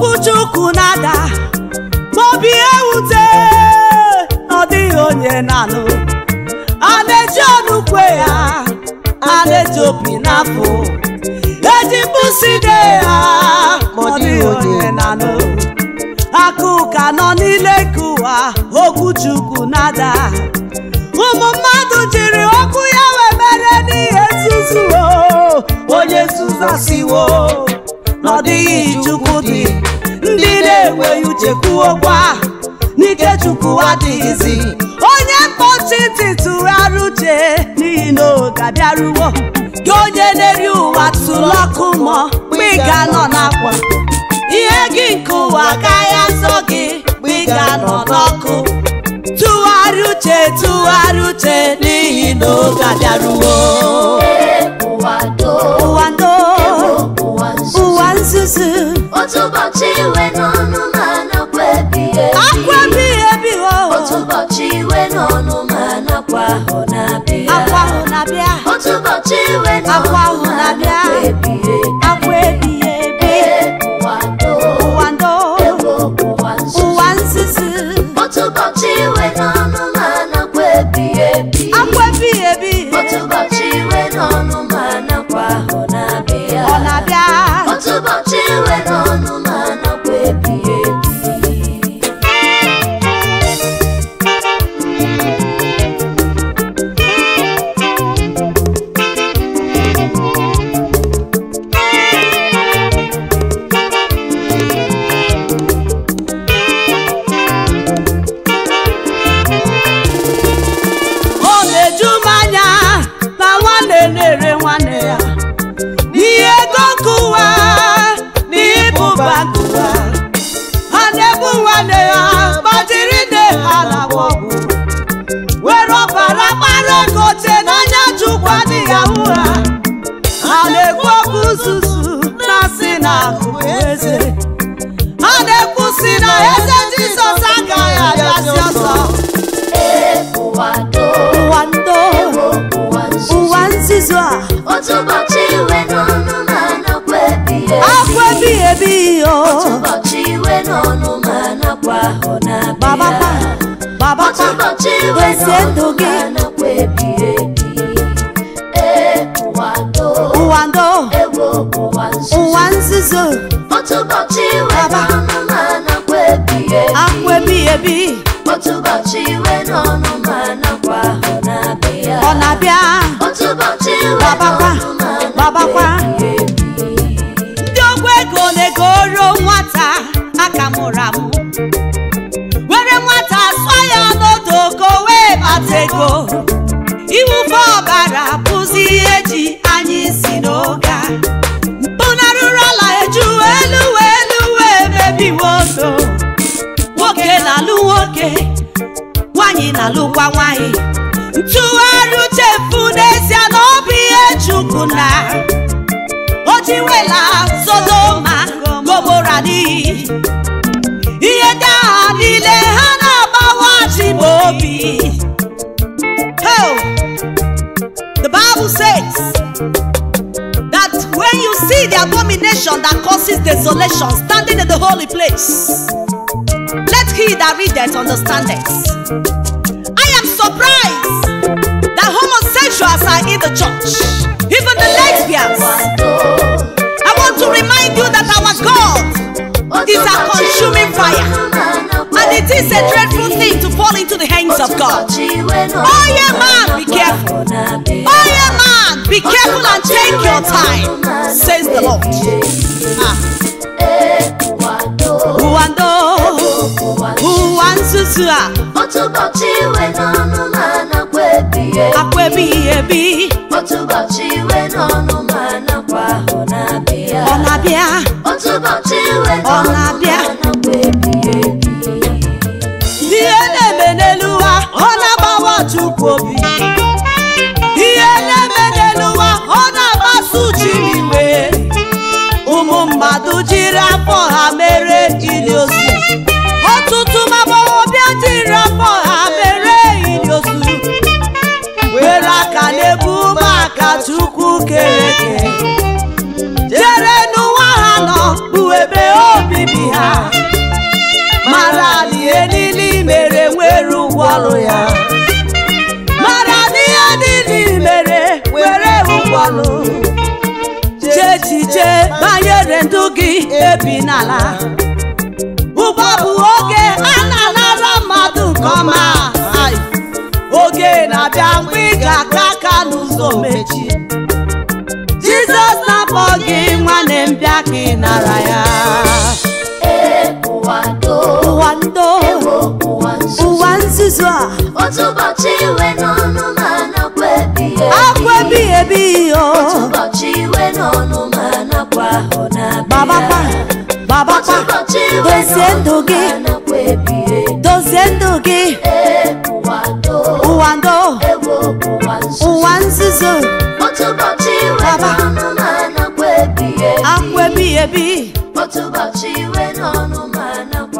okwu Chukwu nada mobi ewute ọ dịghị onye na-anụ anaeji ọnụkwe ya anaeji obi n'afọ eji mkpụside ya ọ dịghị onye na-anụ akụ ka nọ n'ile kụwa okwu Chukwu nada ụmụ mmadụ jiri okwu ya wee mere n'ihe nzuzu onye nzuzu asiwo n'ọdịghị Chukwu dị ndị na-enweghị uche kwuokwa n'ike Chukwu adịghịzi onye mkpọchi ntị tụgharị uche n'ihi na oge abịaruwo gị onye na-eri ụwa tụrụ ọkụ mmụọ mgbe ị ga-anọ n'akwa ihe gị nke ụwa agaghị azọ gị mgbe ị ga-anọ n'ọkụ tụgharị uche n'ihi na oge abịaruwo ụwa ndo ụwa nzuzu otu ụbọchị iwe n'ọnụ ma nakwa ebighị ebi otu ụbọchị iwe n'ọnụ ma nakwa ahụ na-abịa otu ụbọchị iwe n'ọnụ ma nakwa ebighị ebi ụwa ndo ụwa nzuzu otu ụbọchị iwe n'ọnụ ma nakwa ebighị ebi otu ụbọchị iwe n'ọnụ ma nakwa ahụ na-abịa ọ na-abịa otu ụbọchị iwe n'ọnụ ma nakwa ebighị ebi na-ere nwanne ya n'ihe ego nkụwa n'ihe ịbụba nkụwa ha na-ebu nwanne ya gbajiri nne ha na-agba ọgwụ were ọbara kpara kote n'anya Chukwu adịghị ahụ ha na-ekwu okwu nzuzu na-asị na akụ eze ha na-ekwu si na eze Jizọs agaghị abịazi ọzọ ụwa ndo ụwa nzuzu a otu ụbọchị iwe n'ọnụ ma nakwa ebighị ebi otu ụbọchị iwe n'ọnụ ma nakwa ahụ na-abịa otu ụbọchị iwe n'ọnụ ma nakwa ebighị ebi ụwa ndo ụwa nzuzu otu ụbọchị iwe n'ọnụ ma nakwa ebighị ebi otu ụbọchị iwe n'ọnụ ma nakwa ahụ na-abịa ọ na-abịa otu ụbọchị iwe n'ọnụ ma nakwa ebighị ebi ndị ogwe ego na-egoro nwata aka mụrụ amụ were nwata sụọ ya n'odo ka o wee bata ego iwufe ọbara bụzi ihe ji anyị si n'oge mpụ narụrụ ala eju elu wee mebiwe odo nwoke na-alụ nwoke nwanyị na-alụkwa nwanyị ntụgharị uche efu n'ezie na ọ bụ ihe Chukwu na o jiwela Sodoma Gomora n'iyi ihe ndị agha niile ha na-agbawachi m obi. The Bible says that when you see the abomination that causes desolation standing in the holy place, let he that readeth understand it. I am surprised that homosexuals are in the church, even the lesbians. I want to remind you that our God is a consuming fire, and it is a dreadful thing to fall into the hands of God. Oh yeah, man, be careful. Oh yeah, man, be careful and take your time, says the Lord. Ụwa nzuzu a otu ụbọchị iwe n'ọnụ ma nakwa ebighị ebi otu ụbọchị iwe n'ọnụ ma nakwa ahụ na-abịa ọ na-abịa otu ụbọchị iwe n'ọnụ ma nakwa ebighị ebi ihe na-eme n'elu ụwa ọ na-agbawa Chukwu obi, ihe na-eme n'elu ụwa ọ na-akpasu Chi iwe. Ụmụ mmadụ jiri afọ ha mere ili ozu, ọtụtụ agbọghọbịa jiri afọ ha mere ili ozu, were aka na-ebu maka Chukwu kere eke jere n'ụwa ha nọ bụ ebe obibi ha. ọrụ ya mara n'ihe niile mere were ụkwọlụ chee echiche banyere ndụ gị ebi n'ala ụgbọ bụ oge a na-anara mmadụ nke ọma oge na-abịa mgbe ị ga-aka aka n'ụzọ mechi Jizọs na-akpọ gị nwanne m bịa ka ị nara ya ụwa nzuzu a otu ụbọchị iwe n'ọnụ ma nakwa ebighị ebi otu ụbọchị iwe n'ọnụ ma nakwa ahụ babakwa dozie ndụ gị dozie ndụ gị ụwa ndo ụwa nzuzu otu ụbọchị iwe n'ọnụ ma nakwa ebighị ebi otu ụbọchị iwe n'ọnụ ma nakwa